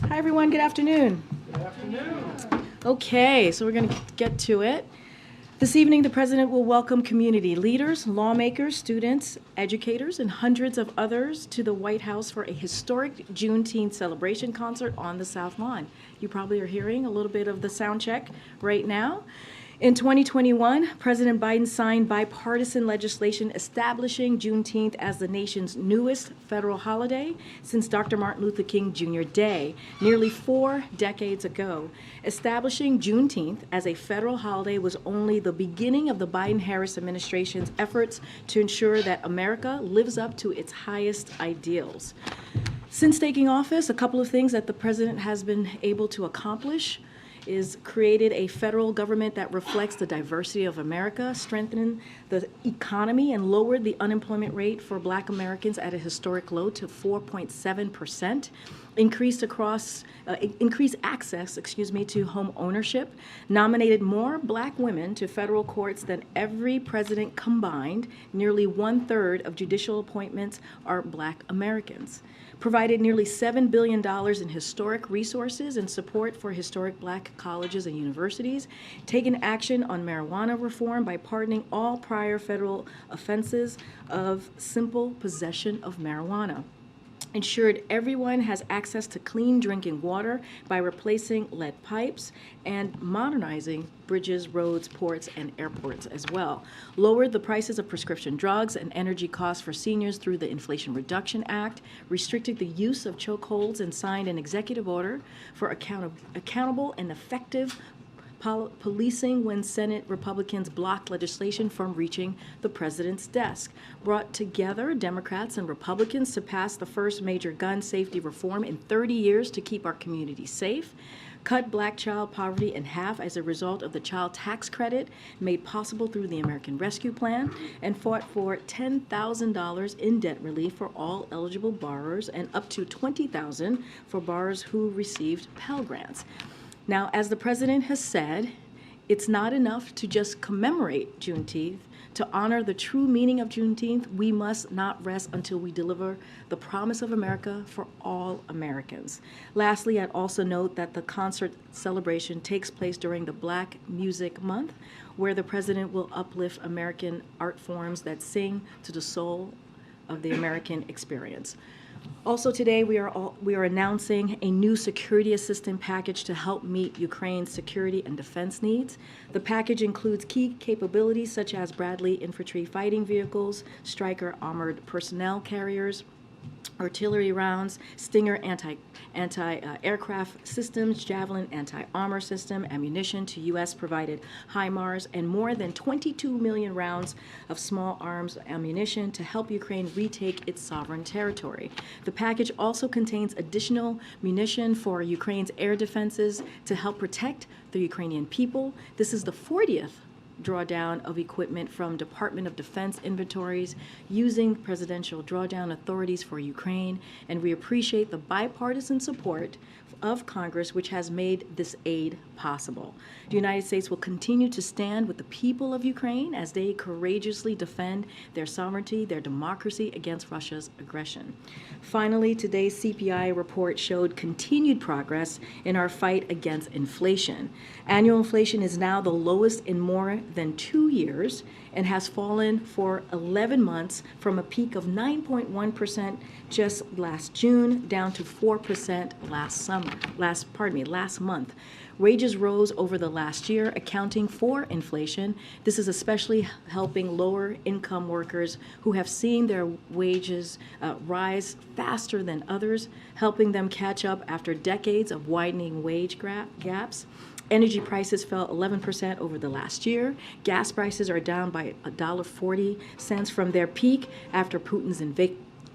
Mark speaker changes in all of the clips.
Speaker 1: Hi, everyone. Good afternoon.
Speaker 2: Good afternoon.
Speaker 1: Okay, so we're going to get to it. This evening, the President will welcome community leaders, lawmakers, students, educators, and hundreds of others to the White House for a historic Juneteenth celebration concert on the South Lawn. You probably are hearing a little bit of the sound check right now. In 2021, President Biden signed bipartisan legislation establishing Juneteenth as the nation's newest federal holiday since Dr. Martin Luther King Jr. Day, nearly 4 decades ago. Establishing Juneteenth as a federal holiday was only the beginning of the Biden-Harris administration's efforts to ensure that America lives up to its highest ideals. Since taking office, a couple of things that the president has been able to accomplish is created a federal government that reflects the diversity of America, strengthening the economy, and lowered the unemployment rate for Black Americans at a historic low to 4.7%, increased access, to home ownership, nominated more Black women to federal courts than every president combined. Nearly 1/3 of judicial appointments are Black Americans. Provided nearly $7 billion in historic resources and support for historic Black colleges and universities, taken action on marijuana reform by pardoning all prior federal offenses of simple possession of marijuana. Ensured everyone has access to clean drinking water by replacing lead pipes and modernizing bridges, roads, ports, and airports as well. Lowered the prices of prescription drugs and energy costs for seniors through the Inflation Reduction Act, restricted the use of chokeholds, and signed an executive order for accountable and effective policing when Senate Republicans blocked legislation from reaching the president's desk. Brought together Democrats and Republicans to pass the first major gun safety reform in 30 years to keep our communities safe. Cut Black child poverty in half as a result of the child tax credit made possible through the American Rescue Plan, and fought for $10,000 in debt relief for all eligible borrowers and up to $20,000 for borrowers who received Pell Grants. Now, as the president has said, it's not enough to just commemorate Juneteenth. To honor the true meaning of Juneteenth, we must not rest until we deliver the promise of America for all Americans. Lastly, I'd also note that the concert celebration takes place during the Black Music Month, where the president will uplift American art forms that sing to the soul of the American experience. Also today, we are announcing a new security assistance package to help meet Ukraine's security and defense needs. The package includes key capabilities such as Bradley infantry fighting vehicles, Stryker armored personnel carriers, artillery rounds, Stinger anti-aircraft systems, Javelin anti-armor system, ammunition to U.S.-provided HIMARS, and more than 22 million rounds of small arms ammunition to help Ukraine retake its sovereign territory. The package also contains additional munition for Ukraine's air defenses to help protect the Ukrainian people. This is the 40th drawdown of equipment from Department of Defense inventories using presidential drawdown authorities for Ukraine, and we appreciate the bipartisan support of Congress, which has made this aid possible. The United States will continue to stand with the people of Ukraine as they courageously defend their sovereignty, their democracy against Russia's aggression. Finally, today's CPI report showed continued progress in our fight against inflation. Annual inflation is now the lowest in more than 2 years and has fallen for 11 months from a peak of 9.1% just last June down to 4% last month. Wages rose over the last year, accounting for inflation. This is especially helping lower income workers who have seen their wages rise faster than others, helping them catch up after decades of widening wage gaps. Energy prices fell 11% over the last year. Gas prices are down by $1.40 from their peak after Putin's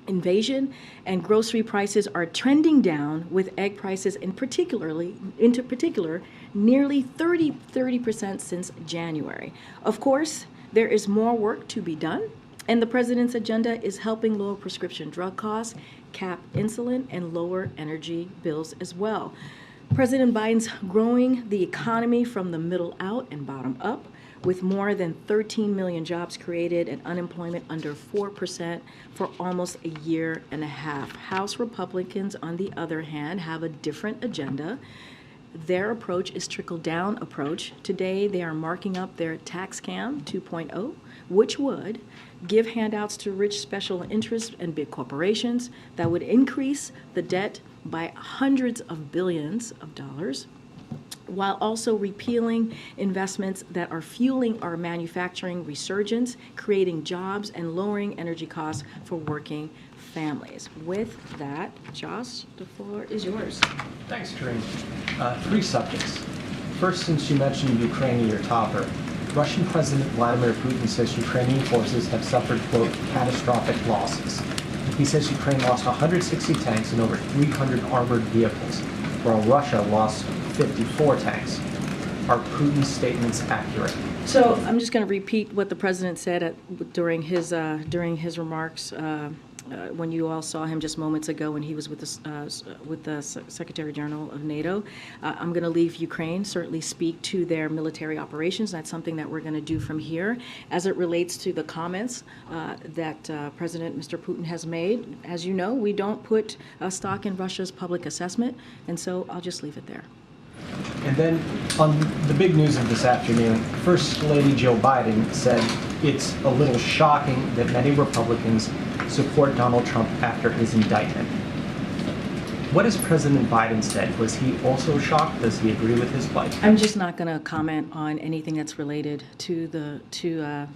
Speaker 1: invasion, and grocery prices are trending down, with egg prices in particular nearly 30% since January. Of course, there is more work to be done, and the president's agenda is helping lower prescription drug costs, cap insulin, and lower energy bills as well. President Biden's growing the economy from the middle out and bottom up, with more than 13 million jobs created and unemployment under 4% for almost a year and a half. House Republicans, on the other hand, have a different agenda. Their approach is trickle-down approach. Today, they are marking up their tax cam 2.0, which would give handouts to rich special interests and big corporations that would increase the debt by hundreds of billions of dollars, while also repealing investments that are fueling our manufacturing resurgence, creating jobs, and lowering energy costs for working families. With that, Josh, the floor is yours.
Speaker 2: Thanks, Karine. 3 subjects. First, since you mentioned Ukraine in your topper, Russian President Vladimir Putin says Ukrainian forces have suffered, quote, catastrophic losses. He says Ukraine lost 160 tanks and over 300 armored vehicles, while Russia lost 54 tanks. Are Putin's statements accurate?
Speaker 1: So I'm just going to repeat what the president said during his remarks when you all saw him just moments ago when he was with the Secretary General of NATO. I'm going to leave Ukraine certainly speak to their military operations. That's something that we're going to do from here. As it relates to the comments that President Mr. Putin has made, as you know, we don't put stock in Russia's public assessment, and so I'll just leave it there.
Speaker 2: And then on the big news of this afternoon, First Lady Joe Biden said it's a little shocking that many Republicans support Donald Trump after his indictment. What has President Biden said? Was he also shocked? Does he agree with his plight?
Speaker 1: I'm just not going to comment on anything that's related to the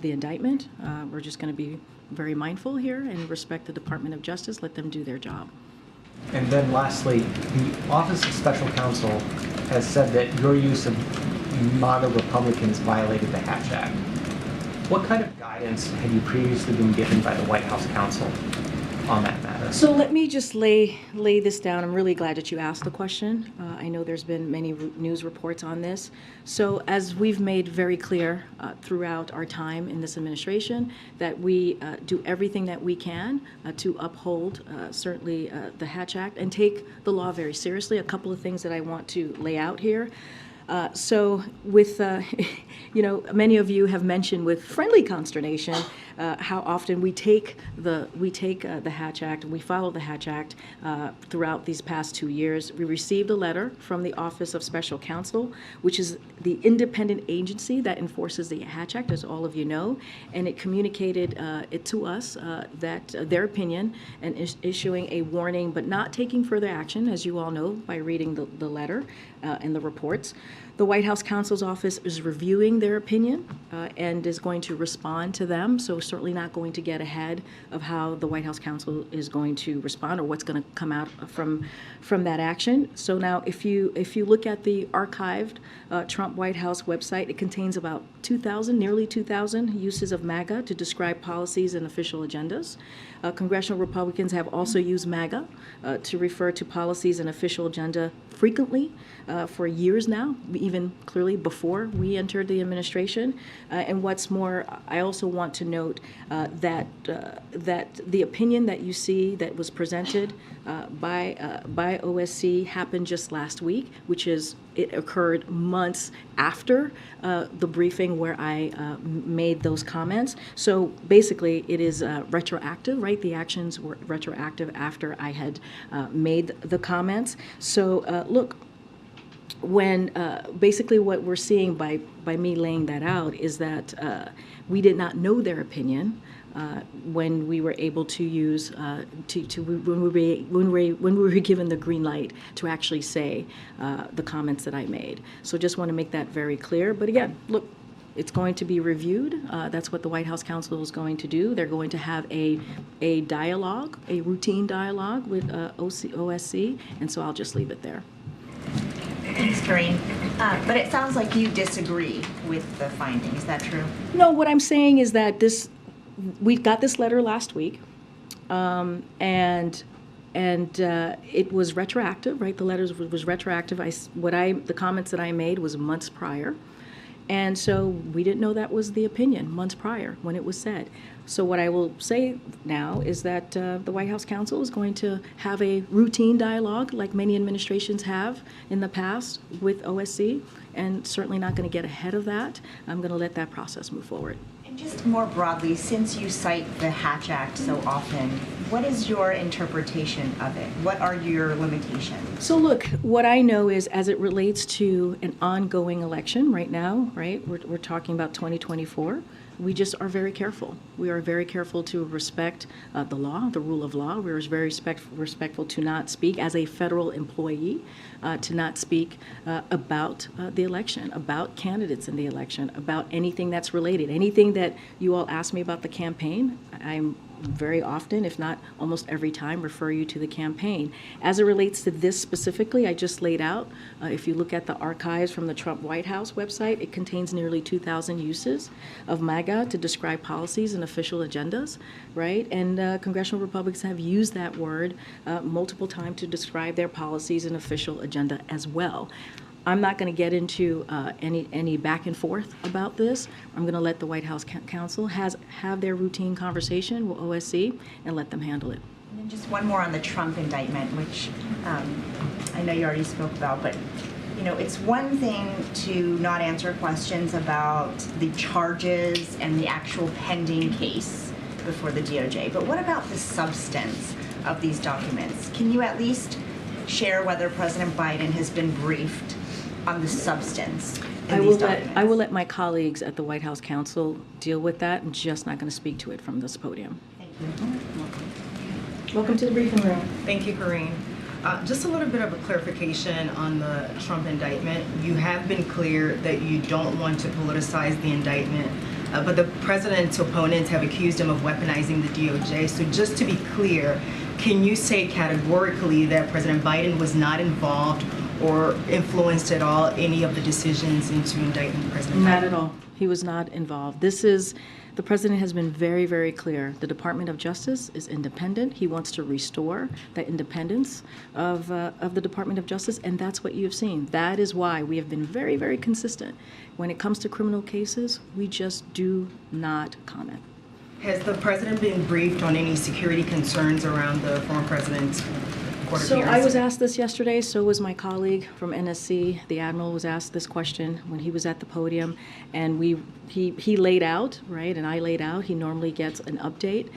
Speaker 1: indictment. We're just going to be very mindful here and respect the Department of Justice. Let them do their job.
Speaker 2: And then lastly, the Office of Special Counsel has said that your use of MAGA Republicans violated the Hatch Act. What kind of guidance had you previously been given by the White House counsel on that matter?
Speaker 1: So let me just lay this down. I'm really glad that you asked the question. I know there's been many news reports on this. So as we've made very clear throughout our time in this administration, that we do everything that we can to uphold certainly the Hatch Act and take the law very seriously. A couple of things that I want to lay out here. So with, many of you have mentioned with friendly consternation how often we take the Hatch Act and we follow the Hatch Act throughout these past 2 years. We received a letter from the Office of Special Counsel, which is the independent agency that enforces the Hatch Act, as all of you know, and it communicated it to us that their opinion and issuing a warning, but not taking further action, as you all know by reading the letter and the reports. The White House counsel's office is reviewing their opinion and is going to respond to them. So certainly not going to get ahead of how the White House counsel is going to respond or what's going to come out from that action. So now, if you look at the archived Trump White House website, it contains about nearly 2,000 uses of MAGA to describe policies and official agendas. Congressional Republicans have also used MAGA to refer to policies and official agenda frequently for years now, even clearly before we entered the administration. And what's more, I also want to note that the opinion that you see that was presented by OSC happened just last week, which is it occurred months after the briefing where I made those comments. So basically, it is retroactive, right? The actions were retroactive after I had made the comments. So look, when basically what we're seeing by me laying that out is that we did not know their opinion when we were able to use when we were given the green light to actually say the comments that I made. So just want to make that very clear. But again, look, it's going to be reviewed. That's what the White House counsel is going to do. They're going to have a dialogue, a routine dialogue with OSC, and so I'll just leave it there.
Speaker 3: Thanks, Karine. But it sounds like you disagree with the finding. Is that true?
Speaker 1: No, what I'm saying is that we got this letter last week, and it was retroactive, right? The letter was retroactive. The comments that I made was months prior, And so we didn't know that was the opinion months prior when it was said. So what I will say now is that the White House counsel is going to have a routine dialogue like many administrations have in the past with OSC, and certainly not going to get ahead of that. I'm going to let that process move forward.
Speaker 3: And just more broadly, since you cite the Hatch Act so often, what is your interpretation of it? What are your limitations?
Speaker 1: So look, what I know is as it relates to an ongoing election right now, right, we're talking about 2024, we just are very careful. We are very careful to respect the law, the rule of law. We're very respectful to not speak as a federal employee, to not speak about the election, about candidates in the election, about anything that's related. Anything that you all ask me about the campaign, I'm very often, if not almost every time, refer you to the campaign. As it relates to this specifically, I just laid out, if you look at the archives from the Trump White House website, it contains nearly 2,000 uses of MAGA to describe policies and official agendas, right? And congressional Republicans have used that word multiple times to describe their policies and official agenda as well. I'm not going to get into any back and forth about this. I'm going to let the White House counsel have their routine conversation with OSC and let them handle it.
Speaker 3: And then just one more on the Trump indictment, which I know you already spoke about, but you know, it's one thing to not answer questions about the charges and the actual pending case before the DOJ, but what about the substance of these documents? Can you at least share whether President Biden has been briefed on the substance in these documents?
Speaker 1: I will let my colleagues at the White House counsel deal with that. I'm just not going to speak to it from this podium.
Speaker 3: Thank you.
Speaker 1: Welcome to the briefing room.
Speaker 4: Thank you, Karine. Just a little bit of a clarification on the Trump indictment. You have been clear that you don't want to politicize the indictment, but the president's opponents have accused him of weaponizing the DOJ. So just to be clear, can you say categorically that President Biden was not involved or influenced at all any of the decisions into indicting President Biden?
Speaker 1: Not at all. He was not involved. The president has been very, very clear. The Department of Justice is independent. He wants to restore the independence of the Department of Justice, and that's what you've seen. That is why we have been very, very consistent. When it comes to criminal cases, we just do not comment.
Speaker 4: Has the president been briefed on any security concerns around the former president's court
Speaker 1: So
Speaker 4: appearance?
Speaker 1: I was asked this yesterday, so was my colleague from NSC. The Admiral was asked this question when he was at the podium, and he laid out, right, and I laid out, he normally gets an update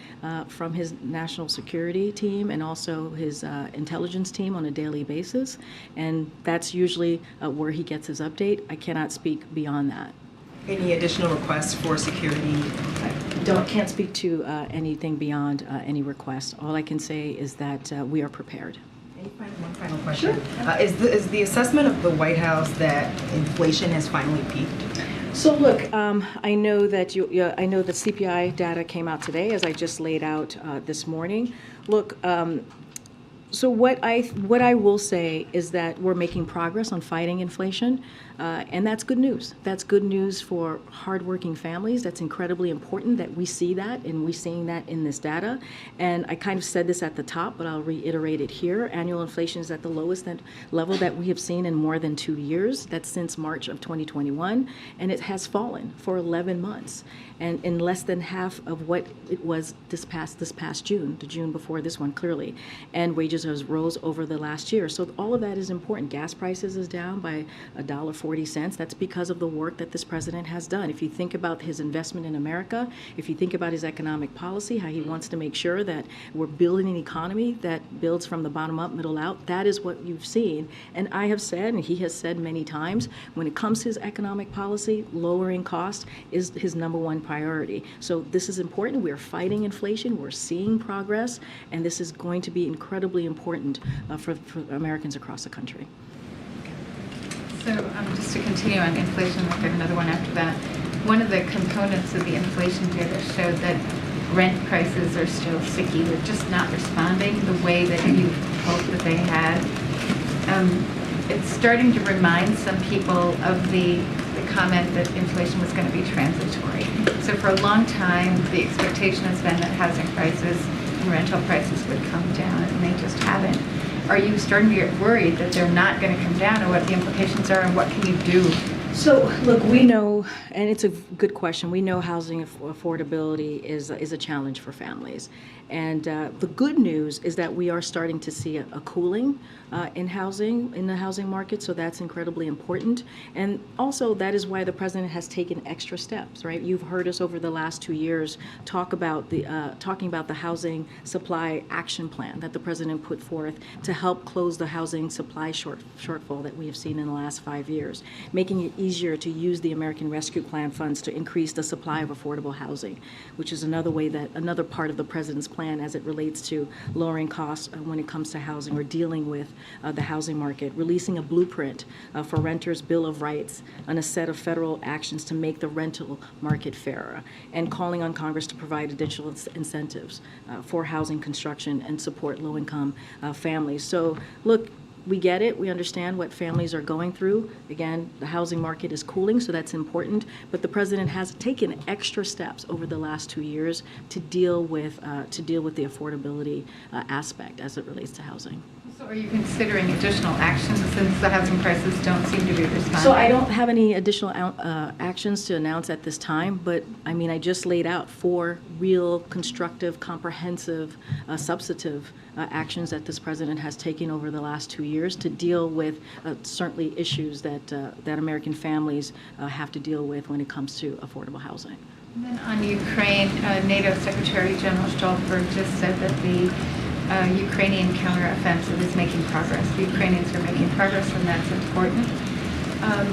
Speaker 1: from his national security team and also his intelligence team on a daily basis, and that's usually where he gets his update. I cannot speak beyond that.
Speaker 4: Any additional requests for security?
Speaker 1: Can't speak to anything beyond any request. All I can say is that we are prepared.
Speaker 4: One final question. Sure. Is the assessment of the White House that inflation has finally peaked?
Speaker 1: So look, I know that I know that CPI data came out today, as I just laid out this morning. Look. So what I will say is that we're making progress on fighting inflation, and that's good news. That's good news for hardworking families. That's incredibly important that we see that, and we're seeing that in this data. And I kind of said this at the top, but I'll reiterate it here. Annual inflation is at the lowest level that we have seen in more than 2 years. That's since March of 2021, and it has fallen for 11 months, and in less than half of what it was this past June, the June before this one, clearly. And wages has rose over the last year. So all of that is important. Gas prices is down by $1.40. That's because of the work that this president has done. If you think about his investment in America, if you think about his economic policy, how he wants to make sure that we're building an economy that builds from the bottom up, middle out, that is what you've seen. And I have said, and he has said many times, when it comes to his economic policy, lowering costs is his number one priority. So this is important. We're fighting inflation. We're seeing progress, and this is going to be incredibly important for Americans across the country.
Speaker 5: So just to continue on inflation, we'll get another one after that. One of the components of the inflation data showed that rent prices are still sticky. They're just not responding the way that you hoped that they had. It's starting to remind some people of the comment that inflation was going to be transitory. So for a long time, the expectation has been that housing prices and rental prices would come down, and they just haven't. Are you starting to get worried that they're not going to come down, and what the implications are, and what can you do
Speaker 1: So, look, we know, and it's a good question, we know housing affordability is a challenge for families. And the good news is that we are starting to see a cooling in the housing market, so that's incredibly important. And also, that is why the president has taken extra steps, right? You've heard us over the last 2 years talking about the housing supply action plan that the president put forth to help close the housing supply shortfall that we have seen in the last 5 years, making it easier to use the American Rescue Plan funds to increase the supply of affordable housing, which is another part of the president's plan as it relates to lowering costs when it comes to housing or dealing with the housing market, releasing a blueprint for renters' Bill of Rights and a set of federal actions to make the rental market fairer, and calling on Congress to provide additional incentives for housing construction and support low-income families. So, look, we get it. We understand what families are going through. Again, the housing market is cooling, so that's important. But the president has taken extra steps over the last 2 years to deal with the affordability aspect as it relates to housing.
Speaker 5: So are you considering additional actions since the housing prices don't seem to be responding?
Speaker 1: So I don't have any additional actions to announce at this time, but I mean, I just laid out 4 real, constructive, comprehensive, substantive actions that this president has taken over the last 2 years to deal with certainly issues that American families have to deal with when it comes to affordable housing.
Speaker 5: And then on Ukraine, NATO Secretary General Stoltenberg just said that the Ukrainian counteroffensive is making progress. The Ukrainians are making progress, and that's important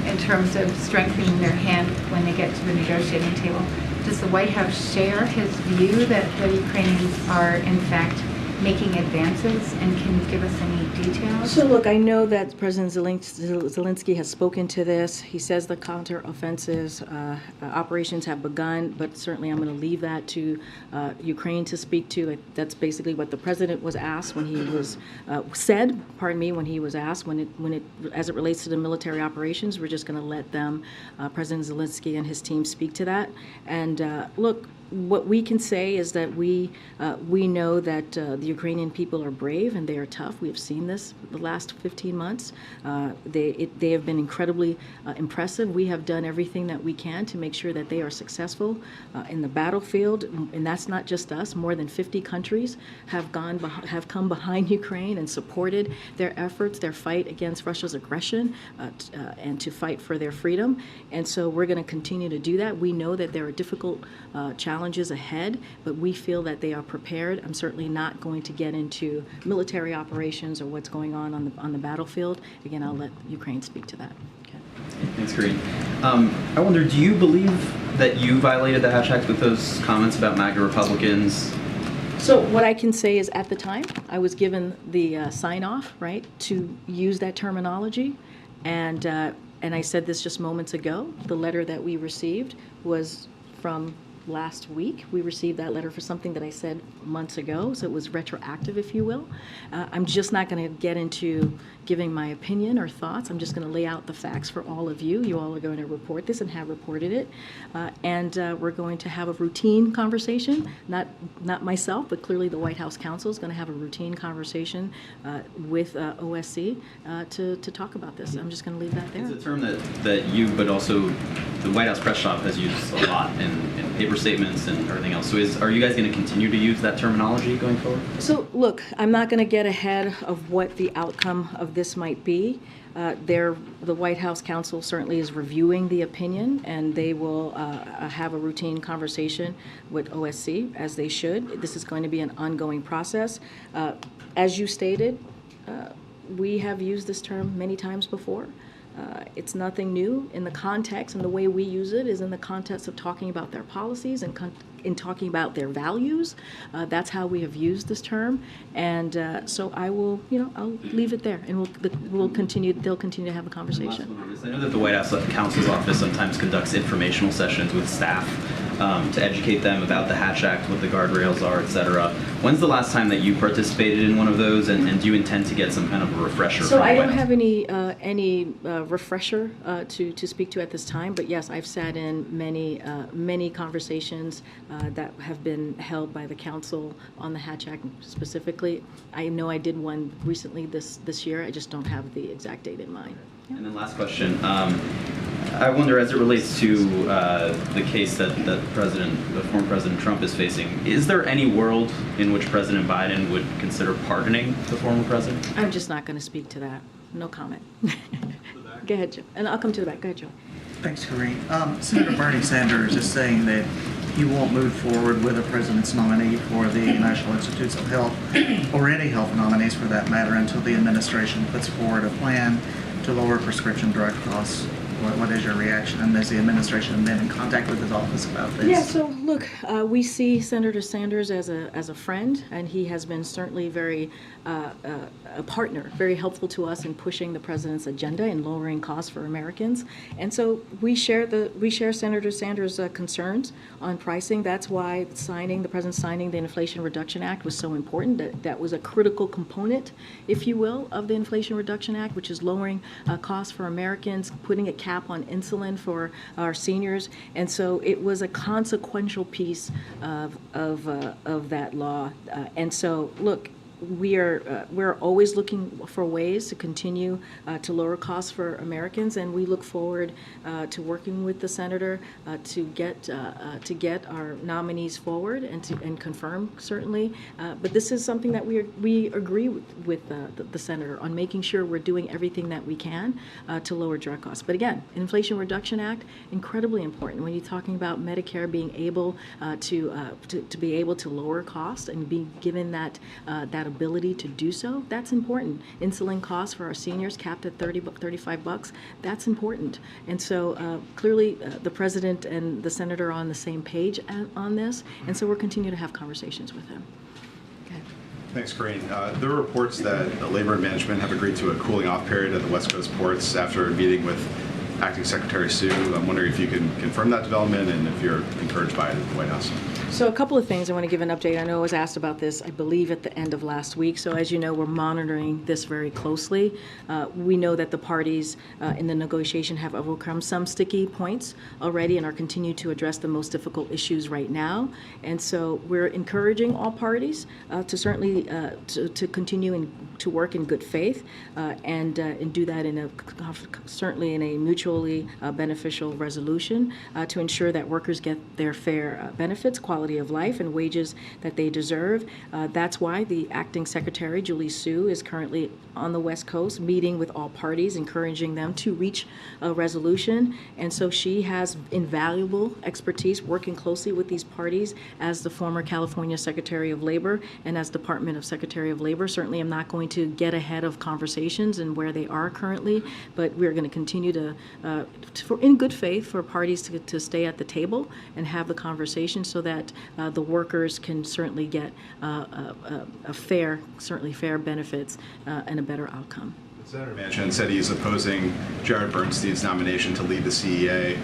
Speaker 5: in terms of strengthening their hand when they get to the negotiating table. Does the White House share his view that the Ukrainians are, in fact, making advances, and can you give us any details?
Speaker 1: So look, I know that President Zelensky has spoken to this. He says the counteroffensive operations have begun, but certainly I'm going to leave that to Ukraine to speak to. That's basically what the president was asked when he was when he was asked as it relates to the military operations. We're just going to let them, President Zelensky and his team, speak to that. And look, what we can say is that we know that the Ukrainian people are brave and they are tough. We have seen this the last 15 months. They have been incredibly impressive. We have done everything that we can to make sure that they are successful in the battlefield, and that's not just us. More than 50 countries have come behind Ukraine and supported their efforts, their fight against Russia's aggression, and to fight for their freedom. And so we're going to continue to do that. We know that there are difficult challenges ahead, but we feel that they are prepared. I'm certainly not going to get into military operations or what's going on the battlefield. Again, I'll let Ukraine speak to that. Okay.
Speaker 6: Thanks, Karine. I wonder, do you believe that you violated the Hatch Act with those comments about MAGA Republicans?
Speaker 1: So what I can say is, at the time, I was given the sign-off, right, to use that terminology, and I said this just moments ago. The letter that we received was from last week. We received that letter for something that I said months ago, so it was retroactive, if you will. I'm just not going to get into giving my opinion or thoughts. I'm just going to lay out the facts for all of you. You all are going to report this and have reported it. And we're going to have a routine conversation, not myself, but clearly the White House counsel is going to have a routine conversation with OSC to talk about this. I'm just going to leave that there.
Speaker 6: It's a term that you, but also the White House press shop has used a lot in paper statements and everything else. So are you guys going to continue to use that terminology going forward?
Speaker 1: So look, I'm not going to get ahead of what the outcome of this might be. The White House counsel certainly is reviewing the opinion, and they will have a routine conversation with OSC, as they should. This is going to be an ongoing process. As you stated, we have used this term many times before. It's nothing new. In the context, and the way we use it is in the context of talking about their policies and in talking about their values. That's how we have used this term, and so I'll leave it there, and they'll continue to have a conversation.
Speaker 6: I know that the White House counsel's office sometimes conducts informational sessions with staff to educate them about the Hatch Act, what the guardrails are, et cetera. When's the last time that you participated in one of those, and do you intend to get some kind of a refresher?
Speaker 1: So I don't have any refresher to speak to at this time, but yes, I've sat in many conversations that have been held by the council on the Hatch Act specifically. I know I did one recently this year. I just don't have the exact date in mind.
Speaker 6: And then last question. I wonder, as it relates to the case that the former President Trump is facing, is there any world in which President Biden would consider pardoning the former president?
Speaker 1: I'm just not going to speak to that. No comment. Go ahead, Jim. And I'll come to the back. Go ahead, Joe.
Speaker 7: Thanks, Karine. Senator Bernie Sanders is saying that he won't move forward with a president's nominee for the National Institutes of Health, or any health nominees for that matter, until the administration puts forward a plan to lower prescription drug costs. What is your reaction? And has the administration been in contact with his office about this?
Speaker 1: Yeah, so look, we see Senator Sanders as a friend, and he has been certainly very a partner, very helpful to us in pushing the president's agenda and lowering costs for Americans. And so we share Senator Sanders' concerns on pricing. That's why the president signing the Inflation Reduction Act was so important. That was a critical component, if you will, of the Inflation Reduction Act, which is lowering costs for Americans, putting a cap on insulin for our seniors. And so it was a consequential piece of that law. And so, look, we're always looking for ways to continue to lower costs for Americans, and we look forward to working with the senator to get our nominees forward and confirm, certainly. But this is something that we agree with the senator on, making sure we're doing everything that we can to lower drug costs. But again, Inflation Reduction Act, incredibly important when you're talking about Medicare being able to be able to lower costs and be given that ability to do so. That's important. Insulin costs for our seniors capped at $35. That's important. And so clearly the president and the senator are on the same page on this, and so we'll continue to have conversations with him. Okay.
Speaker 8: Thanks, Karine. There are reports that the labor and management have agreed to a cooling off period at the West Coast ports after a meeting with Acting Secretary Sue. I'm wondering if you can confirm that development and if you're encouraged by it at the White House.
Speaker 1: So a couple of things I want to give an update. I know I was asked about this, I believe, at the end of last week. So as you know, we're monitoring this very closely. We know that the parties in the negotiation have overcome some sticky points already and are continuing to address the most difficult issues right now. And so we're encouraging all parties to certainly to continue to work in good faith and do that certainly in a mutually beneficial resolution to ensure that workers get their fair benefits, quality of life, and wages that they deserve. That's why the acting secretary, Julie Sue, is currently on the West Coast meeting with all parties, encouraging them to reach a resolution. And so she has invaluable expertise working closely with these parties as the former California Secretary of Labor and as Department of Secretary of Labor. Certainly I'm not going to get ahead of conversations and where they are currently, but we're going to continue to in good faith, for parties to stay at the table and have the conversation so that the workers can certainly get fair benefits and a better outcome.
Speaker 8: Senator Manchin said he's opposing Jared Bernstein's nomination to lead the CEA.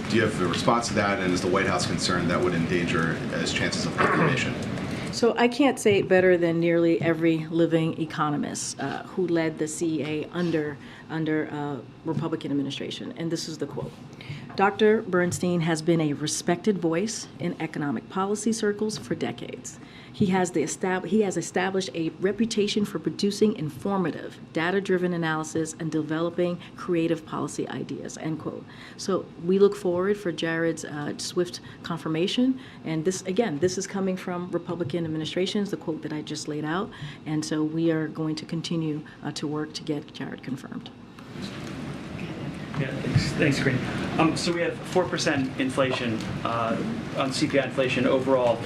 Speaker 8: Do you have a response to that, and is the White House concerned that would endanger his chances of confirmation?
Speaker 1: So I can't say it better than nearly every living economist who led the CEA under Republican administration, and this is the quote. Dr. Bernstein has been a respected voice in economic policy circles for decades. He has established a reputation for producing informative, data-driven analysis and developing creative policy ideas, end quote. So we look forward for Jared's swift confirmation. And this is coming from Republican administrations, the quote that I just laid out. And so we are going to continue to work to get Jared confirmed.
Speaker 9: Yeah, thanks, Karine. So we have 4% inflation on CPI inflation overall.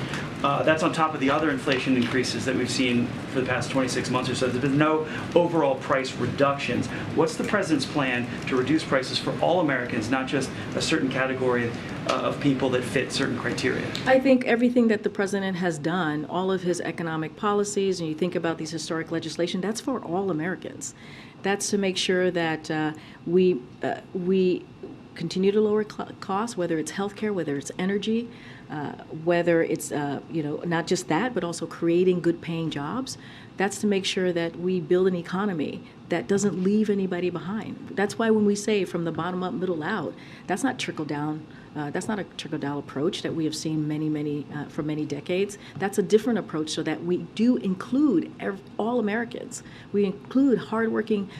Speaker 9: That's on top of the other inflation increases that we've seen for the past 26 months or so. There's been no overall price reductions. What's the president's plan to reduce prices for all Americans, not just a certain category of people that fit certain criteria? I
Speaker 1: think everything that the president has done, all of his economic policies, and you think about these historic legislation, that's for all Americans. That's to make sure that we continue to lower costs, whether it's healthcare, whether it's energy, whether it's not just that, but also creating good-paying jobs. That's to make sure that we build an economy that doesn't leave anybody behind. That's why when we say from the bottom up, middle out, that's not trickle down. That's not a trickle-down approach that we have seen for many decades. That's a different approach so that we do include all Americans. We include hardworking,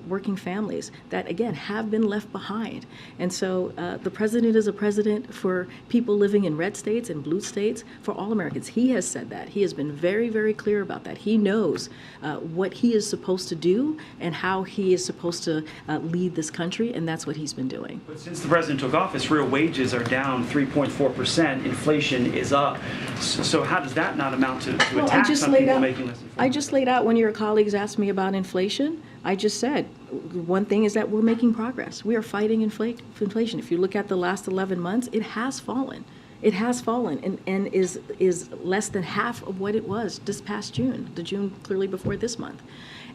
Speaker 1: working families that, again, have been left behind. And so the president is a president for people living in red states and blue states, for all Americans. He has said that. He has been very, very clear about that. He knows what he is supposed to do and how he is supposed to lead this country, and that's what he's been doing.
Speaker 9: But since the president took office, real wages are down 3.4%. Inflation is up. So how does that not amount to a tax on people making less than $400?
Speaker 1: I just laid out when your colleagues asked me about inflation. I just said one thing is that we're making progress. We are fighting inflation. If you look at the last 11 months, it has fallen. It has fallen and is less than half of what it was this past June, the June clearly before this month.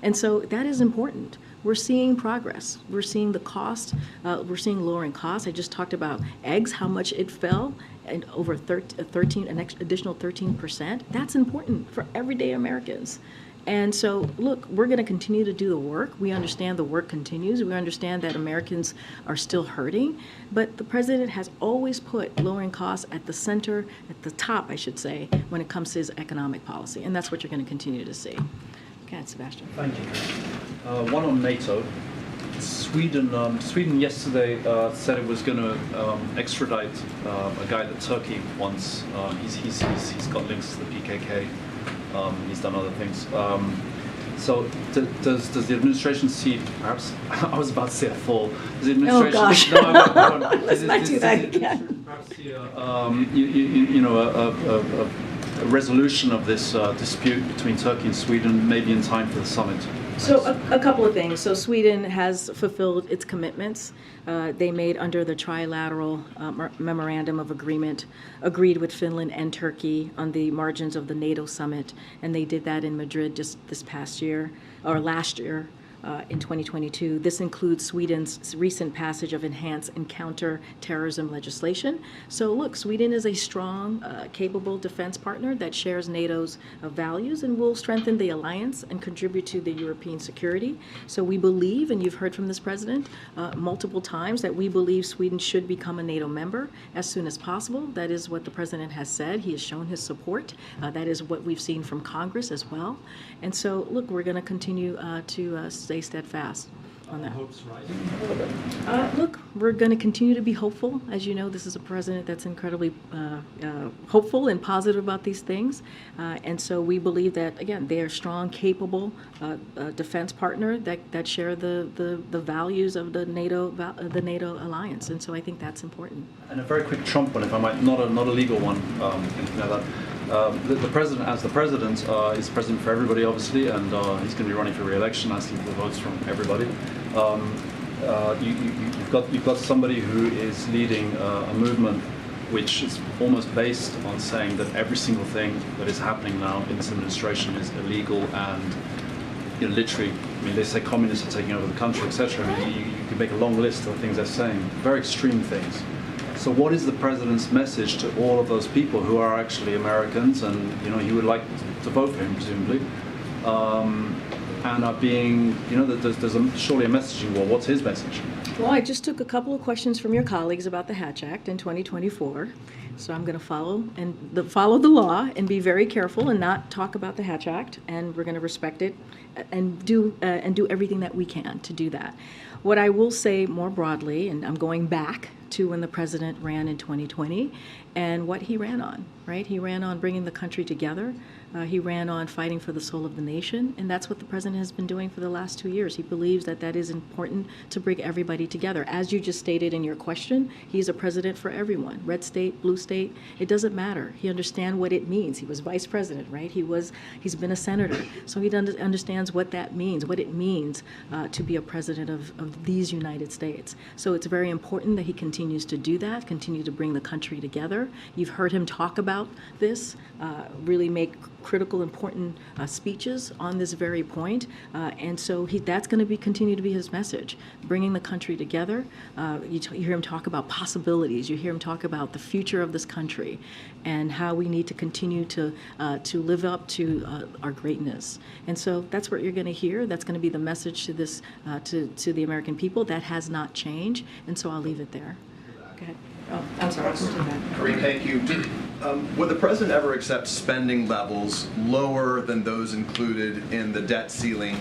Speaker 1: And so that is important. We're seeing progress. We're seeing the cost. We're seeing lowering costs. I just talked about eggs, how much it fell, and over an additional 13%. That's important for everyday Americans. And so, look, we're going to continue to do the work. We understand the work continues. We understand that Americans are still hurting. But the president has always put lowering costs at the center, at the top, I should say, when it comes to his economic policy. And that's what you're going to continue to see. Go ahead, Sebastian.
Speaker 10: Thank you. One on NATO. Sweden yesterday said it was going to extradite a guy that Turkey wants. He's got links to the PKK. He's done other things. So does the administration see, perhaps, I was about to say a fall. Does the administration,
Speaker 1: oh gosh,
Speaker 10: no,
Speaker 1: let's not do that again.
Speaker 10: Perhaps see a resolution of this dispute between Turkey and Sweden, maybe in time for the summit?
Speaker 1: So a couple of things. So Sweden has fulfilled its commitments they made under the trilateral memorandum of agreement, agreed with Finland and Turkey on the margins of the NATO summit, and they did that in Madrid just this past year, or last year. In 2022. This includes Sweden's recent passage of enhanced and counter-terrorism legislation. So look, Sweden is a strong, capable defense partner that shares NATO's values and will strengthen the alliance and contribute to the European security. So we believe, and you've heard from this president multiple times, that we believe Sweden should become a NATO member as soon as possible. That is what the president has said. He has shown his support. That is what we've seen from Congress as well. And so, look, we're going to continue to stay steadfast on that.
Speaker 10: Hopes rising?
Speaker 1: Look, we're going to continue to be hopeful. As you know, this is a president that's incredibly hopeful and positive about these things. And so we believe that, again, they are strong, capable defense partner that share the values of the NATO alliance. And so I think that's important.
Speaker 10: And a very quick Trump one, if I might, not a legal one, anything like that. The president, as the president, is president for everybody, obviously, and he's going to be running for re-election, asking for the votes from everybody. You've got somebody who is leading a movement which is almost based on saying that every single thing that is happening now in this administration is illegal and, literally, I mean, they say communists are taking over the country, etc. I mean, you could make a long list of things they're saying, very extreme things. So what is the president's message to all of those people who are actually Americans and, he would like to vote for him, presumably, and are being, there's surely a messaging war. What's his message?
Speaker 1: Well, I just took a couple of questions from your colleagues about the Hatch Act in 2024. So I'm going to follow the law and be very careful and not talk about the Hatch Act, and we're going to respect it and do everything that we can to do that. What I will say more broadly, and I'm going back to when the president ran in 2020 and what he ran on, right? He ran on bringing the country together. He ran on fighting for the soul of the nation, and that's what the president has been doing for the last 2 years. He believes that that is important to bring everybody together. As you just stated in your question, he's a president for everyone, red state, blue state, it doesn't matter. He understands what it means. He was vice president, right? He's been a senator, so he understands what that means, what it means to be a president of these United States. So it's very important that he continues to do that, continue to bring the country together. You've heard him talk about this, really make critical, important speeches on this very point, and so that's going to continue to be his message, bringing the country together. You hear him talk about possibilities. You hear him talk about the future of this country and how we need to continue to live up to our greatness. And so that's where what you're going to hear. That's going to be the message to this, to the American people. That has not changed, and so I'll leave it there. Go ahead. Oh, I'm sorry.
Speaker 11: Karine, thank you. Would the president ever accept spending levels lower than those included in the debt ceiling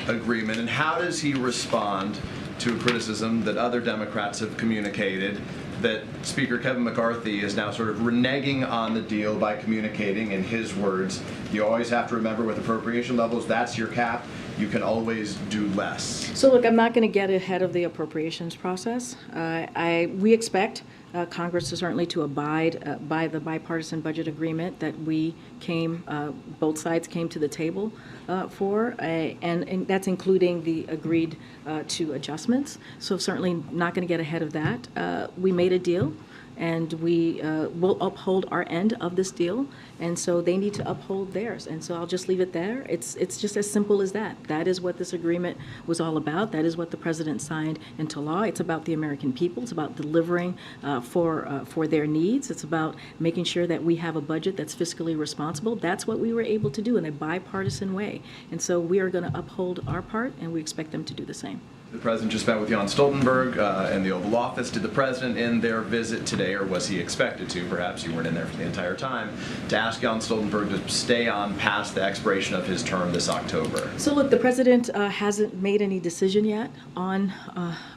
Speaker 11: agreement? And how does he respond to a criticism that other Democrats have communicated that Speaker Kevin McCarthy is now sort of reneging on the deal by communicating, in his words, you always have to remember with appropriation levels, that's your cap. You can always do less.
Speaker 1: So look, I'm not going to get ahead of the appropriations process. We expect Congress is certainly to abide by the bipartisan budget agreement that we both sides came to the table for, and that's including the agreed to adjustments. So certainly not going to get ahead of that. We made a deal, and we will uphold our end of this deal, and so they need to uphold theirs. And so I'll just leave it there. It's just as simple as that. That is what this agreement was all about. That is what the president signed into law. It's about the American people. It's about delivering for their needs. It's about making sure that we have a budget that's fiscally responsible. That's what we were able to do in a bipartisan way. And so we are going to uphold our part, and we expect them to do the same.
Speaker 11: The president just met with Jan Stoltenberg in the Oval Office. Did the president, in their visit today, or was he expected to, perhaps you weren't in there for the entire time, to ask Jan Stoltenberg to stay on past the expiration of his term this October?
Speaker 1: So look, the president hasn't made any decision yet on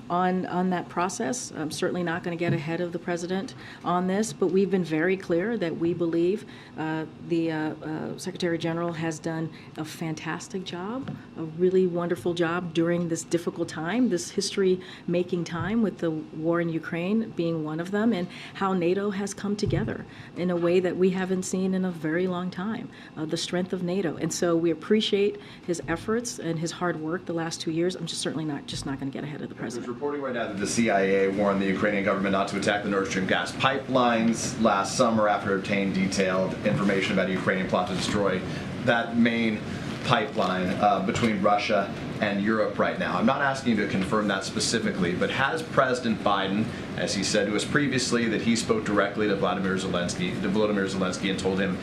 Speaker 1: that process. I'm certainly not going to get ahead of the president on this, but we've been very clear that we believe the Secretary General has done a fantastic job, a really wonderful job during this difficult time, this history-making time, with the war in Ukraine being one of them, and how NATO has come together in a way that we haven't seen in a very long time, the strength of NATO. And so we appreciate his efforts and his hard work the last 2 years. I'm just certainly not going to get ahead of the president.
Speaker 11: There's reporting right now that the CIA warned the Ukrainian government not to attack the Nord Stream gas pipelines last summer after obtaining detailed information about a Ukrainian plot to destroy that main pipeline between Russia and Europe right now. I'm not asking you to confirm that specifically, but has President Biden, as he said to us previously, that he spoke directly to Volodymyr Zelensky and told him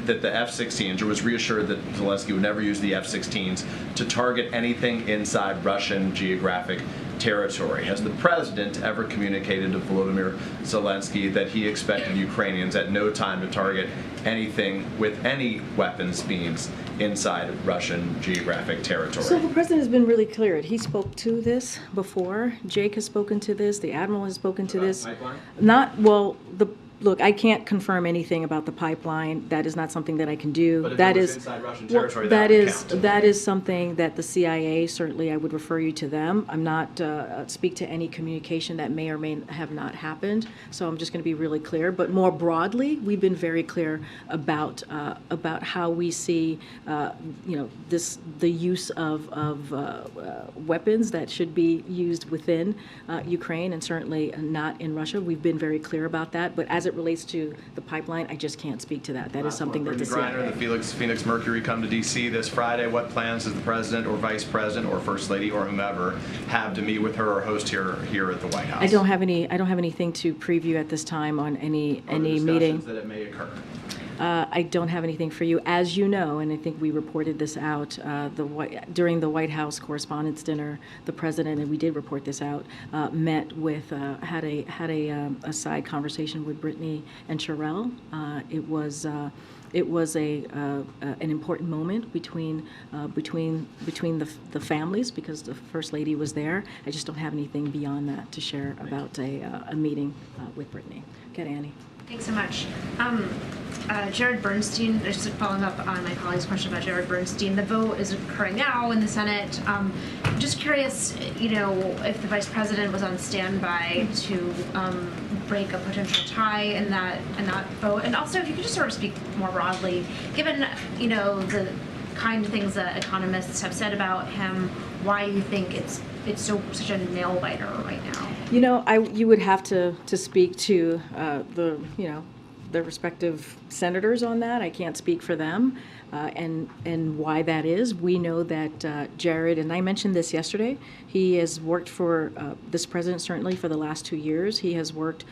Speaker 11: that the F-16s, or was reassured that Zelensky would never use the F-16s to target anything inside Russian geographic territory? Has the president ever communicated to Volodymyr Zelensky that he expected Ukrainians at no time to target anything with any weapons beams inside Russian geographic territory?
Speaker 1: So the president has been really clear. He spoke to this before. Jake has spoken to this. The admiral has spoken to this.
Speaker 11: Pipeline?
Speaker 1: Look, I can't confirm anything about the pipeline. That is not something that I can do.
Speaker 11: But if
Speaker 1: that
Speaker 11: it was
Speaker 1: is
Speaker 11: inside Russian territory,
Speaker 1: that
Speaker 11: would
Speaker 1: is
Speaker 11: count.
Speaker 1: that is something that the CIA, certainly I would refer you to them. I'm not speak to any communication that may or may have not happened. So I'm just going to be really clear. But more broadly, we've been very clear about how we see the use of weapons that should be used within Ukraine, and certainly not in Russia. We've been very clear about that. But as it relates to the pipeline, I just can't speak to that. That is something that the CIA.
Speaker 11: Griner, the Phoenix Mercury come to D.C. this Friday. What plans does the president or vice president or first lady or whomever have to meet with her or host here at the White House?
Speaker 1: I don't have anything to preview at this time on any meeting.
Speaker 11: That it may occur.
Speaker 1: I don't have anything for you. As you know, and I think we reported this out during the White House Correspondents' Dinner, the president, and we did report this out, met with, had a side conversation with Brittany and Sherelle. It was an important moment between the families, because the First Lady was there. I just don't have anything beyond that to share about a meeting with Brittany. Okay, Annie.
Speaker 12: Thanks so much. Jared Bernstein, just following up on my colleague's question about Jared Bernstein, the vote is occurring now in the Senate. Just curious, if the Vice President was on standby to break a potential tie in that vote, and also if you could just sort of speak more broadly, given the kind of things that economists have said about him, why you think it's such a nail biter right now.
Speaker 1: You would have to speak to the respective senators on that. I can't speak for them, and why that is. We know that Jared, and I mentioned this yesterday, he has worked for this president certainly for the last 2 years. He has worked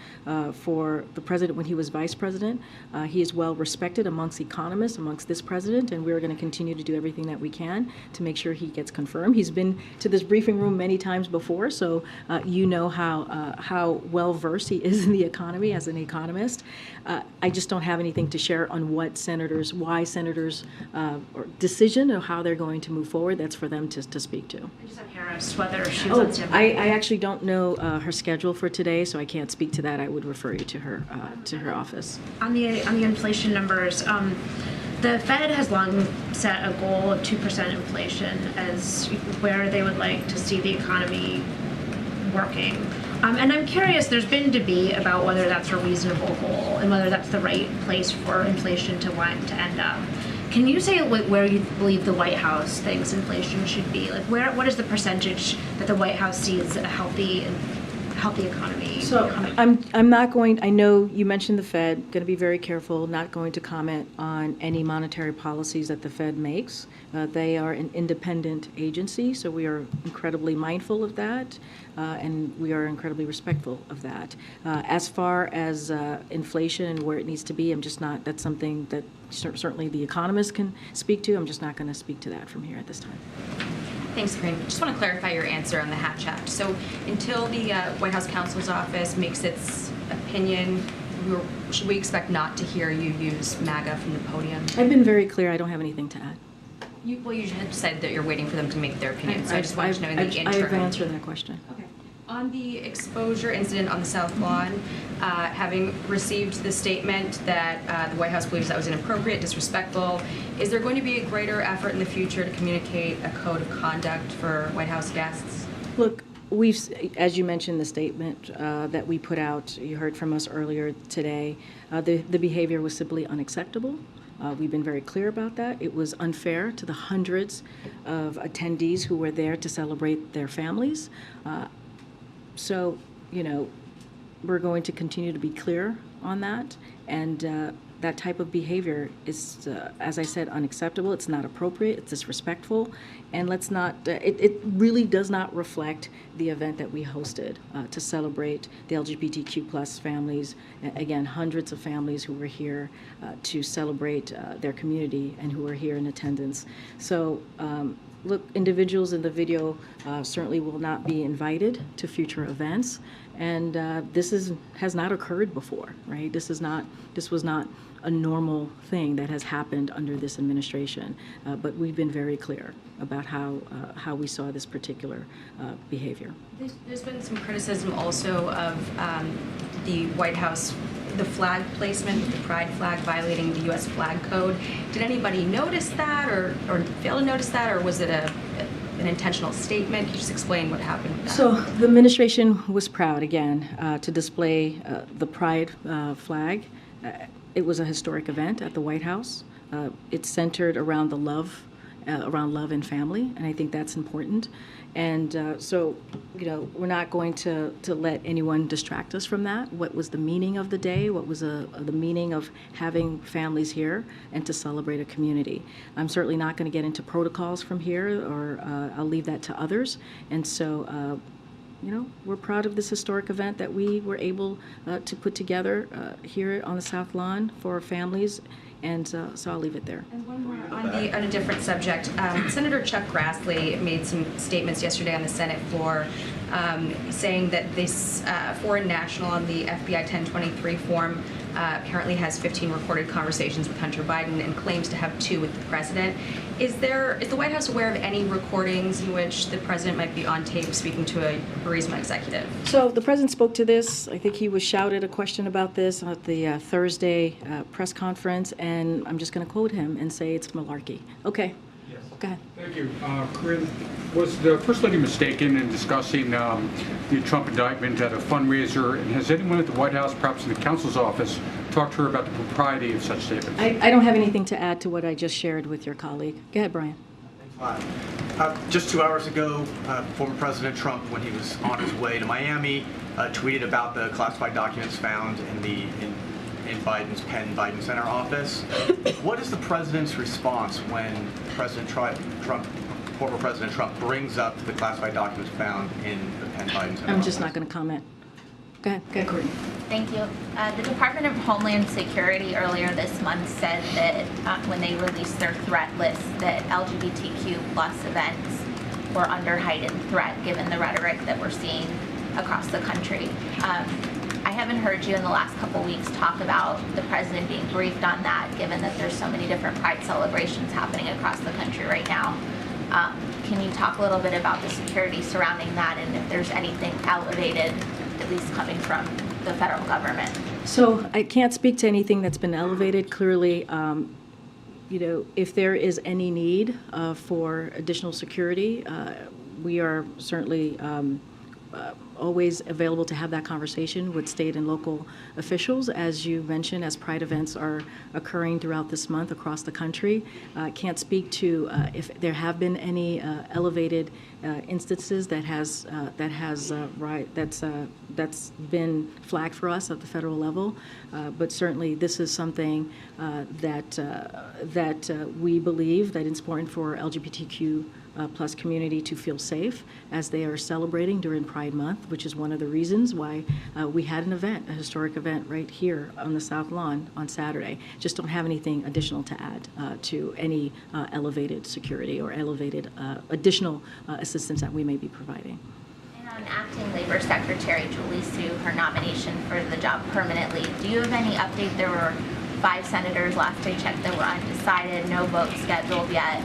Speaker 1: for the president when he was vice president. He is well respected amongst economists, amongst this president, and we're going to continue to do everything that we can to make sure he gets confirmed. He's been to this briefing room many times before, so you know how well versed he is in the economy as an economist. I just don't have anything to share on why senators' or decision of how they're going to move forward. That's for them to speak to.
Speaker 12: I just have Harris, whether she was on standby.
Speaker 1: I actually don't know her schedule for today, so I can't speak to that. I would refer you to her office.
Speaker 12: On the inflation numbers, the Fed has long set a goal of 2% inflation as where they would like to see the economy working. And I'm curious, there's been debate about whether that's a reasonable goal and whether that's the right place for inflation to end up. Can you say where you believe the White House thinks inflation should be? Like, what is the percentage that the White House sees a healthy economy?
Speaker 1: So I'm not going, I know you mentioned the Fed, going to be very careful, not going to comment on any monetary policies that the Fed makes. They are an independent agency, so we are incredibly mindful of that, and we are incredibly respectful of that. As far as inflation and where it needs to be, I'm just not, that's something that certainly the economists can speak to. I'm just not going to speak to that from here at this time.
Speaker 13: Thanks, Karine. Just want to clarify your answer on the Hatch Act. So until the White House counsel's office makes its opinion, should we expect not to hear you use MAGA from the podium?
Speaker 1: I've been very clear. I don't have anything to add.
Speaker 13: You had said that you're waiting for them to make their opinion, so I just wanted to know in the interim.
Speaker 1: I've answered that question.
Speaker 13: Okay. On the exposure incident on the South Lawn, having received the statement that the White House believes that was inappropriate, disrespectful, is there going to be a greater effort in the future to communicate a code of conduct for White House guests?
Speaker 1: Look, as you mentioned, the statement that we put out, you heard from us earlier today, the behavior was simply unacceptable. We've been very clear about that. It was unfair to the hundreds of attendees who were there to celebrate their families. So, we're going to continue to be clear on that. And that type of behavior is, as I said, unacceptable. It's not appropriate. It's disrespectful. And let's not, it really does not reflect the event that we hosted to celebrate the LGBTQ plus families. Again, hundreds of families who were here to celebrate their community and who were here in attendance. So, look, individuals in the video certainly will not be invited to future events, and this has not occurred before, right? This was not a normal thing that has happened under this administration, but we've been very clear about how we saw this particular behavior.
Speaker 13: There's been some criticism also of the White House, the flag placement with the pride flag violating the U.S. flag code. Did anybody notice that or fail to notice that, or was it an intentional statement? Can you just explain what happened with that?
Speaker 1: So the administration was proud, again, to display the pride flag. It was a historic event at the White House. It's centered around love and family, and I think that's important. And so, we're not going to let anyone distract us from that. What was the meaning of the day? What was the meaning of having families here and to celebrate a community? I'm certainly not going to get into protocols from here, or I'll leave that to others. And so, we're proud of this historic event that we were able to put together here on the South Lawn for our families. And so I'll leave it there.
Speaker 13: And one more on a different subject. Senator Chuck Grassley made some statements yesterday on the Senate floor saying that this foreign national on the FBI 1023 form apparently has 15 recorded conversations with Hunter Biden and claims to have 2 with the president. Is the White House aware of any recordings in which the president might be on tape speaking to a Burisma executive?
Speaker 1: So the president spoke to this. I think he was shouted a question about this at the Thursday press conference, and I'm just going to quote him and say it's malarkey. Okay.
Speaker 14: Yes.
Speaker 1: Go ahead.
Speaker 14: Thank you. Karine, was the First Lady mistaken in discussing the Trump indictment at a fundraiser? And has anyone at the White House, perhaps in the counsel's office, talked to her about the propriety of such statements?
Speaker 1: I don't have anything to add to what I just shared with your colleague. Go ahead, Brian.
Speaker 15: Thanks a lot. Just 2 hours ago, former President Trump, when he was on his way to Miami, tweeted about the classified documents found in in Biden's Penn Biden Center office. What is the president's response when former President Trump brings up the classified documents found in the Penn Biden Center
Speaker 1: I'm just
Speaker 15: office?
Speaker 1: not going to comment. Go ahead, Karine.
Speaker 16: Thank you. The Department of Homeland Security earlier this month said that when they released their threat list that LGBTQ plus events were under heightened threat given the rhetoric that we're seeing across the country. I haven't heard you in the last couple weeks talk about the president being briefed on that, given that there's so many different pride celebrations happening across the country right now. Can you talk a little bit about the security surrounding that and if there's anything elevated, at least coming from the federal government?
Speaker 1: So I can't speak to anything that's been elevated. Clearly, if there is any need for additional security, we are certainly always available to have that conversation with state and local officials. As you mentioned, as Pride events are occurring throughout this month across the country, can't speak to if there have been any elevated instances that's been flagged for us at the federal level. But certainly, this is something that we believe that it's important for LGBTQ plus community to feel safe as they are celebrating during Pride Month, which is one of the reasons why we had an event, a historic event right here on the South Lawn on Saturday. Just don't have anything additional to add to any elevated security or elevated additional assistance that we may be providing.
Speaker 16: And on Acting Labor Secretary Julie Su, her nomination for the job permanently, do you have any update? There were 5 senators last I checked that were undecided, no vote scheduled yet.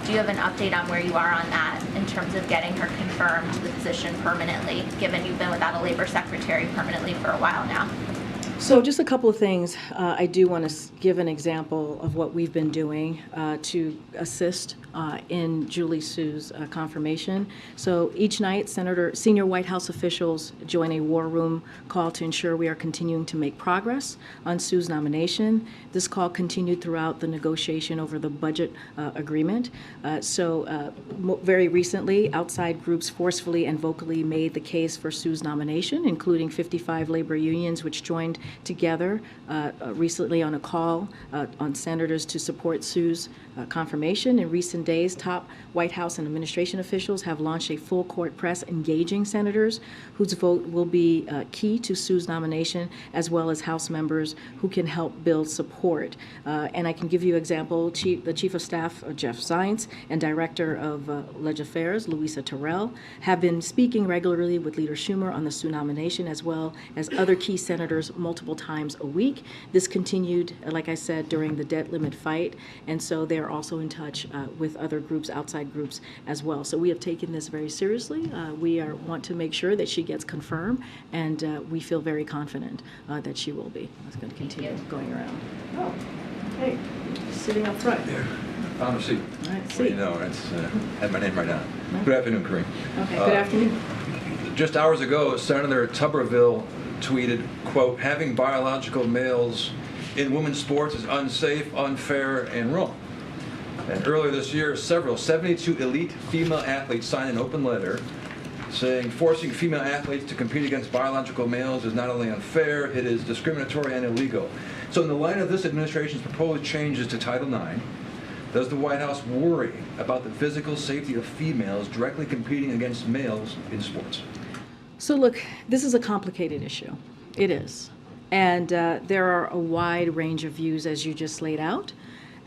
Speaker 16: Do you have an update on where you are on that in terms of getting her confirmed to the position permanently, given you've been without a labor secretary permanently for a while now?
Speaker 1: So just a couple of things. I do want to give an example of what we've been doing to assist in Julie Su's confirmation. So each night, senior White House officials join a war room call to ensure we are continuing to make progress on Su's nomination. This call continued throughout the negotiation over the budget agreement. Very recently, outside groups forcefully and vocally made the case for Su's nomination, including 55 labor unions, which joined together recently on a call on senators to support Su's confirmation. In recent days, top White House and administration officials have launched a full court press engaging senators whose vote will be key to Su's nomination, as well as House members who can help build support. And I can give you an example. The Chief of Staff, Jeff Zients, and Director of Leg Affairs, Louisa Terrell, have been speaking regularly with Leader Schumer on the Su nomination, as well as other key senators multiple times a week. This continued, like I said, during the debt limit fight, and so they're also in touch with other groups, outside groups as well. So we have taken this very seriously. We want to make sure that she gets confirmed, and we feel very confident that she will be. It's going to continue going around. Oh, hey, sitting up front.
Speaker 17: There. Found a seat.
Speaker 1: All right,
Speaker 17: Well,
Speaker 1: see.
Speaker 17: you know, it's had my name right down. Good afternoon, Karine.
Speaker 1: Okay, good afternoon.
Speaker 17: Just hours ago, Senator Tuberville tweeted, quote, "Having biological males in women's sports is unsafe, unfair, and wrong." And earlier this year, 72 elite female athletes signed an open letter saying forcing female athletes to compete against biological males is not only unfair, it is discriminatory and illegal. So in the light of this administration's proposed changes to Title IX, does the White House worry about the physical safety of females directly competing against males in sports?
Speaker 1: So look, this is a complicated issue. It is. And there are a wide range of views, as you just laid out.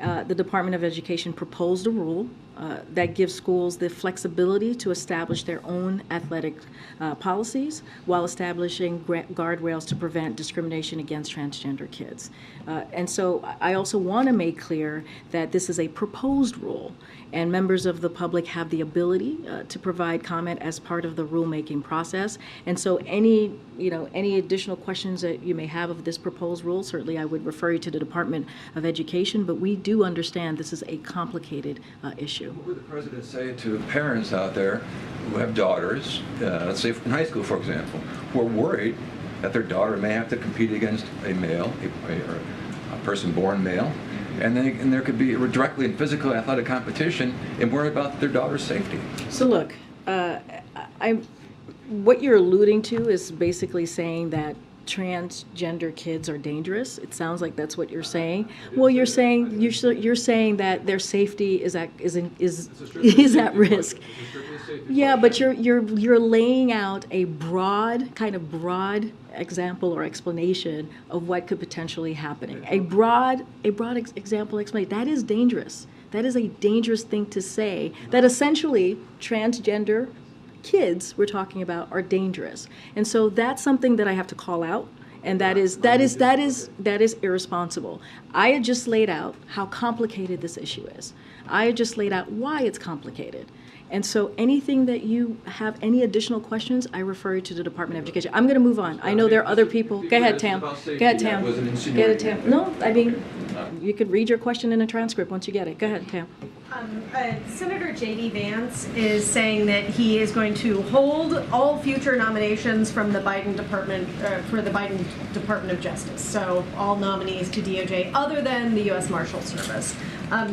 Speaker 1: The Department of Education proposed a rule that gives schools the flexibility to establish their own athletic policies while establishing guardrails to prevent discrimination against transgender kids. And so I also want to make clear that this is a proposed rule, and members of the public have the ability to provide comment as part of the rulemaking process. And so any additional questions that you may have of this proposed rule, certainly I would refer you to the Department of Education, but we do understand this is a complicated issue.
Speaker 17: What would the president say to parents out there who have daughters, let's say in high school, for example, who are worried that their daughter may have to compete against a male, a person born male, and there could be directly in physical athletic competition and worry about their daughter's safety?
Speaker 1: So look, what you're alluding to is basically saying that transgender kids are dangerous. It sounds like that's what you're saying. Well, you're saying that their safety is at risk. Yeah, but you're laying out a broad example or explanation of what could potentially happen. A broad example explanation. That is dangerous. That is a dangerous thing to say. That essentially transgender kids we're talking about are dangerous. And so that's something that I have to call out. And that is irresponsible. I had just laid out how complicated this issue is. I had just laid out why it's complicated. And so anything that you have any additional questions, I refer you to the Department of Education. I'm going to move on. I know there are other people. Go ahead, Tam. Go ahead, Tam. Go ahead, Tam. No, I mean, you could read your question in a transcript once you get it. Go ahead, Tam.
Speaker 18: Senator J.D. Vance is saying that he is going to hold all future nominations from the Biden department for the Biden Department of Justice. So all nominees to DOJ other than the U.S. Marshal Service.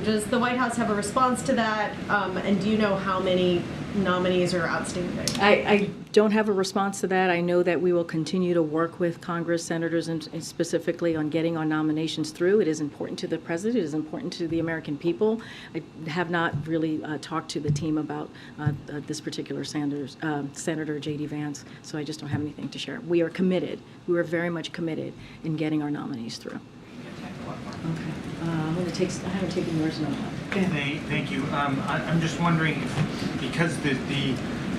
Speaker 18: Does the White House have a response to that? And do you know how many nominees are outstanding?
Speaker 1: I don't have a response to that. I know that we will continue to work with Congress, senators, and specifically on getting our nominations through. It is important to the president. It is important to the American people. I have not really talked to the team about this particular Senator J.D. Vance, so I just don't have anything to share. We are committed. We are very much committed in getting our nominees through. Okay. I haven't taken yours now.
Speaker 15: Thank you. I'm just wondering if, because the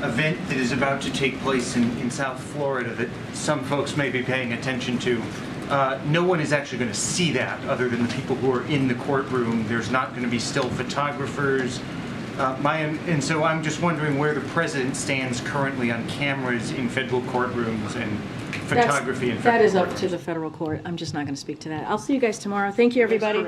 Speaker 15: event that is about to take place in South Florida that some folks may be paying attention to, no one is actually going to see that other than the people who are in the courtroom. There's not going to be still photographers. And so I'm just wondering where the president stands currently on cameras in federal courtrooms and photography in federal
Speaker 1: That is up
Speaker 15: courtrooms.
Speaker 1: to the federal court. I'm just not going to speak to that. I'll see you guys tomorrow. Thank you, everybody.